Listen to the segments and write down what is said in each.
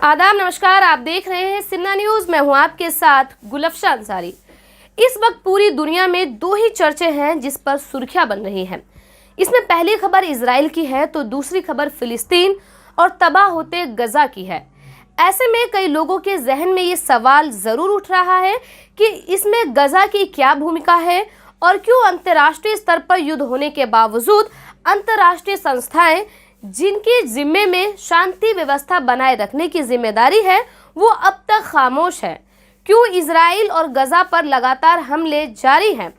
आदाब, नमस्कार। आप देख रहे हैं सिन्हा न्यूज। मैं हूं आपके साथ गुलफशा अंसारी। इस वक्त पूरी दुनिया में दो ही चर्चे हैं जिस पर सुर्खियां बन रही हैं। इसमें पहली खबर इजराइल की है तो दूसरी खबर फिलिस्तीन और तबाह होते गजा की है। ऐसे में कई लोगों के जहन में ये सवाल जरूर उठ रहा है कि इसमें गजा की क्या भूमिका है और क्यों अंतर्राष्ट्रीय स्तर पर युद्ध होने के बावजूद अंतर्राष्ट्रीय संस्थाएं जिनके जिम्मे में शांति व्यवस्था बनाए रखने की जिम्मेदारी है वो अब तक खामोश है। क्यों इजराइल और गजा पर लगातार हमले जारी हैं।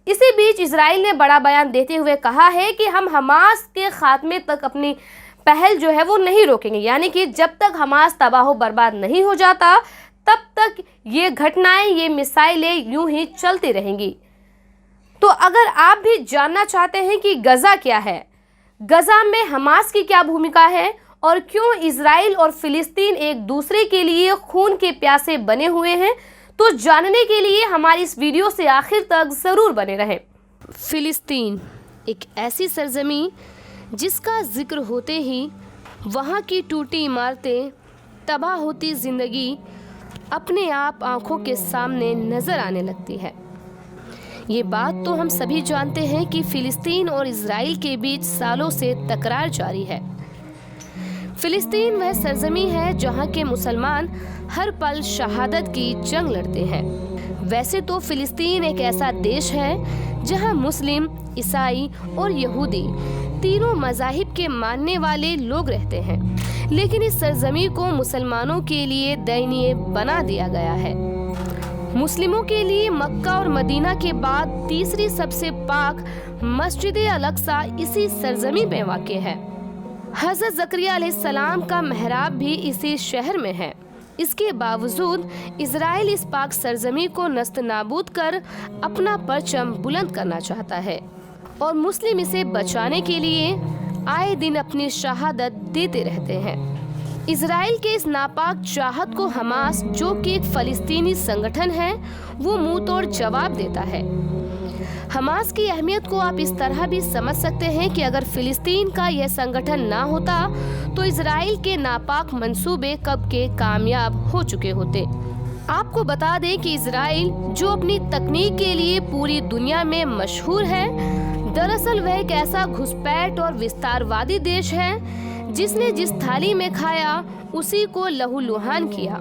इसी बीच इजराइल ने बड़ा बयान देते हुए कहा है कि हम हमास के खात्मे तक अपनी पहल जो है वो नहीं रोकेंगे, यानी कि जब तक हमास तबाह बर्बाद नहीं हो जाता तब तक ये घटनाएं, ये मिसाइलें यूं ही चलती रहेंगी। तो अगर आप भी जानना चाहते हैं कि गजा क्या है, गजा में हमास की क्या भूमिका है और क्यों इजराइल और फिलिस्तीन एक दूसरे के लिए खून के प्यासे बने हुए हैं, तो जानने के लिए हमारी इस वीडियो से आखिर तक जरूर बने रहें। फिलिस्तीन एक ऐसी सरजमी जिसका जिक्र होते ही वहाँ की टूटी इमारतें, तबाह होती जिंदगी अपने आप आंखों के सामने नजर आने लगती है। ये बात तो हम सभी जानते हैं कि फिलिस्तीन और इजराइल के बीच सालों से तकरार जारी है। फिलिस्तीन वह सरजमी है जहां के मुसलमान हर पल शहादत की जंग लड़ते हैं। वैसे तो फिलिस्तीन एक ऐसा देश है जहां मुस्लिम, ईसाई और यहूदी तीनों मज़ाहिब के मानने वाले लोग रहते हैं, लेकिन इस सरजमी को मुसलमानों के लिए दयनीय बना दिया गया है। मुस्लिमों के लिए मक्का और मदीना के बाद तीसरी सबसे पाक मस्जिद अल-अक्सा इसी सरजमी में वाक़ है। हज़रत ज़करिया अलैहिस्सलाम का महराब भी इसी शहर में है। इसके बावजूद इजराइल इस पाक सरजमी को नस्त नाबूद कर अपना परचम बुलंद करना चाहता है और मुस्लिम इसे बचाने के लिए आए दिन अपनी शहादत देते रहते हैं। इजराइल के इस नापाक चाहत को हमास, जो कि एक फलस्तीनी संगठन है, वो मुंह तोड़ जवाब देता है। हमास की अहमियत को आप इस तरह भी समझ सकते हैं कि अगर फिलिस्तीन का यह संगठन ना होता तो इजराइल के नापाक मंसूबे कब के कामयाब हो चुके होते। आपको बता दें कि इजराइल, जो अपनी तकनीक के लिए पूरी दुनिया में मशहूर है, दरअसल वह एक ऐसा घुसपैठ और विस्तारवादी देश है जिसने जिस थाली में खाया उसी को लहूलुहान किया।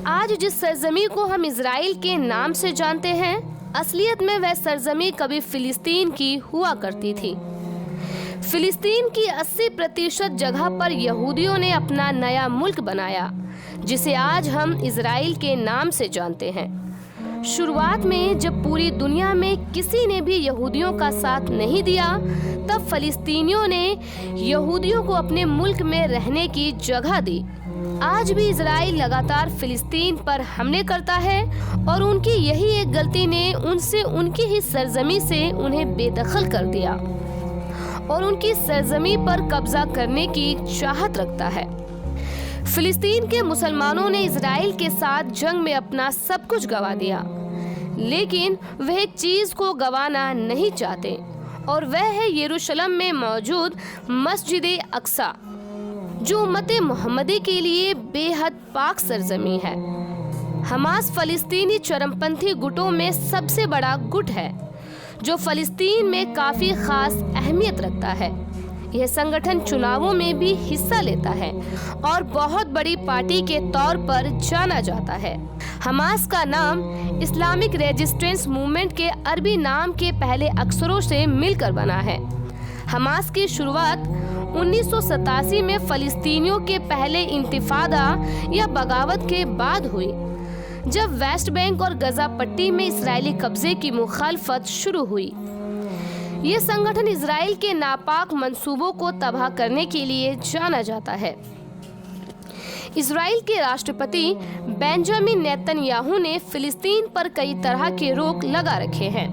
आज जिस सरजमी को हम इजराइल के नाम से जानते हैं, असलियत में वह सरजमी कभी फिलिस्तीन की हुआ करती थी। फिलिस्तीन की 80% जगह पर यहूदियों ने अपना नया मुल्क बनाया, जिसे आज हम इजराइल के नाम से जानते हैं। शुरुआत में जब पूरी दुनिया में किसी ने भी यहूदियों का साथ नहीं दिया, तब फलस्तीनियों ने यहूदियों को अपने मुल्क में रहने की जगह दी। आज भी इजराइल लगातार फिलिस्तीन पर हमले करता है और उनकी यही एक गलती ने उनसे, उनकी ही सरजमी से उन्हें बेदखल कर दिया और उनकी सरजमी पर कब्जा करने की चाहत रखता है। फिलिस्तीन के मुसलमानों ने इजराइल के साथ जंग में अपना सब कुछ गंवा दिया, लेकिन वह एक चीज को गंवाना नहीं चाहते और वह है यरूशलेम में मौजूद मस्जिद अक्सा, जो उम्मत मोहम्मदी के लिए बेहद पाक सरजमी है। हमास फलस्तीनी चरमपंथी गुटों में सबसे बड़ा गुट है जो फलस्तीन में काफी खास अहमियत रखता है। यह संगठन चुनावों में भी हिस्सा लेता है और बहुत बड़ी पार्टी के तौर पर जाना जाता है। हमास का नाम इस्लामिक रेजिस्टेंस मूवमेंट के अरबी नाम के पहले अक्षरों से मिलकर बना है। हमास की शुरुआत 1987 में फलस्तीनियों के पहले इंतिफादा या बगावत के बाद हुई, जब वेस्ट बैंक और गजा पट्टी में इस्राएली कब्जे की मुखालफत शुरू हुई। ये संगठन इजराइल के नापाक मंसूबों को तबाह करने के लिए जाना जाता है। इजराइल के राष्ट्रपति बेंजामिन नेतन्याहू ने फिलिस्तीन पर कई तरह के रोक लगा रखे हैं।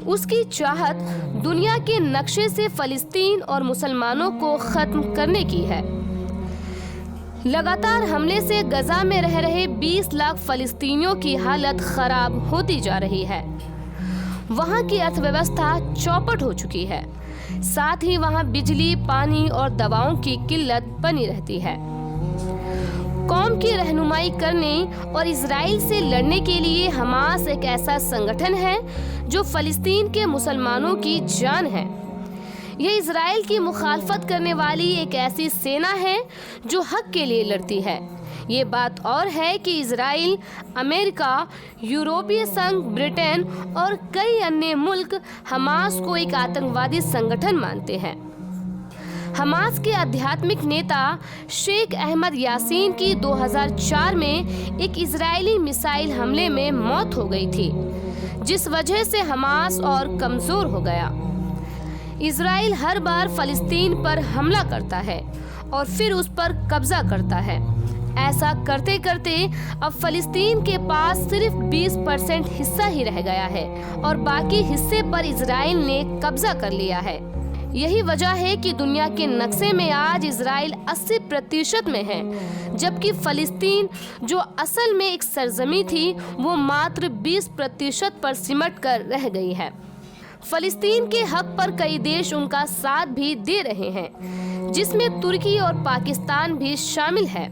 उसकी चाहत दुनिया के नक्शे से फलस्तीन और मुसलमानों को खत्म करने की है। लगातार हमले से गजा में रह रहे 20 लाख फलस्तीनियों की हालत खराब होती जा रही है। वहाँ की अर्थव्यवस्था चौपट हो चुकी है। साथ ही वहाँ बिजली, पानी और दवाओं की किल्लत बनी रहती है। कौम की रहनुमाई करने और इजराइल से लड़ने के लिए हमास एक ऐसा संगठन है जो फलस्तीन के मुसलमानों की जान है। यह इजराइल की मुखालफत करने वाली एक ऐसी सेना है जो हक के लिए लड़ती है। ये बात और है कि इजराइल, अमेरिका, यूरोपीय संघ, ब्रिटेन और कई अन्य मुल्क हमास को एक आतंकवादी संगठन मानते हैं। हमास के आध्यात्मिक नेता शेख अहमद यासीन की 2004 में एक इजरायली मिसाइल हमले में मौत हो गई थी, जिस वजह से हमास और कमजोर हो गया। इजराइल हर बार फलस्तीन पर हमला करता है और फिर उस पर कब्जा करता है। ऐसा करते करते अब फलस्तीन के पास सिर्फ 20% हिस्सा ही रह गया है और बाकी हिस्से पर इजराइल ने कब्जा कर लिया है। यही वजह है कि दुनिया के नक्शे में आज इजराइल 80% में है, जबकि फलस्तीन जो असल में एक सरजमी थी वो मात्र 20% पर सिमट कर रह गई है। फलस्तीन के हक पर कई देश उनका साथ भी दे रहे हैं, जिसमें तुर्की और पाकिस्तान भी शामिल है।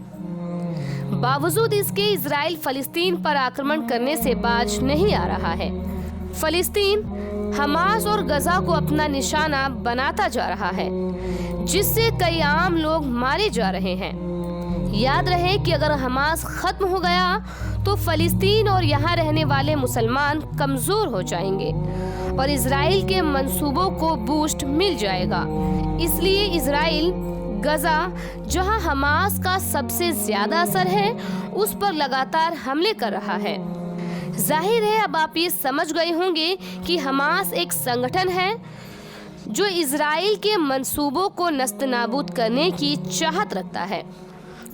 बावजूद इसके इजराइल फलस्तीन पर आक्रमण करने से बाज नहीं आ रहा है। फलस्तीन हमास और गजा को अपना निशाना बनाता जा रहा है, जिससे कई आम लोग मारे जा रहे हैं। याद रहे कि अगर हमास खत्म हो गया तो फलस्तीन और यहाँ रहने वाले मुसलमान कमजोर हो जाएंगे और इजराइल के मंसूबों को बूस्ट मिल जाएगा। इसलिए इजराइल गजा, जहां हमास का सबसे ज्यादा असर है, उस पर लगातार हमले कर रहा है। जाहिर है अब आप ये समझ गए होंगे कि हमास एक संगठन है जो इजराइल के मंसूबों को नस्तनाबूद करने की चाहत रखता है।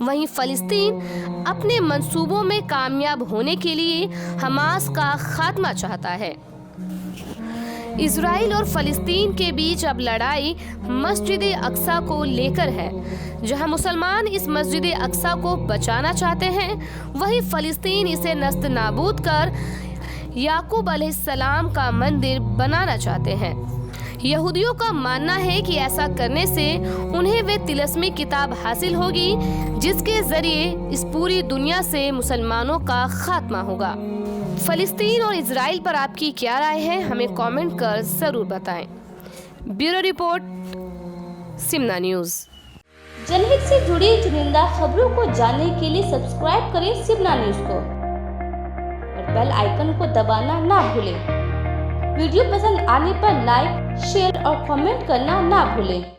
वहीं फलस्तीन अपने मंसूबों में कामयाब होने के लिए हमास का खात्मा चाहता है। इजराइल और फलस्तीन के बीच अब लड़ाई मस्जिद अक्सा को लेकर है। जहां मुसलमान इस मस्जिद अक्सा को बचाना चाहते हैं, वहीं फलस्तीन इसे नस्तनाबूद कर याकूब अलैहिस्सलाम का मंदिर बनाना चाहते हैं। यहूदियों का मानना है कि ऐसा करने से उन्हें वे तिलस्मी किताब हासिल होगी, जिसके जरिए इस पूरी दुनिया से मुसलमानों का खात्मा होगा। फलस्तीन और इजराइल पर आपकी क्या राय है, हमें कमेंट कर जरूर बताएं। Bureau report, Simna news. जनहित से जुड़ी चुनिंदा खबरों को जानने के लिए सब्सक्राइब करें सिमना न्यूज़ को और बेल आइकन को दबाना ना भूलें। वीडियो पसंद आने पर लाइक, शेयर और कमेंट करना ना भूलें।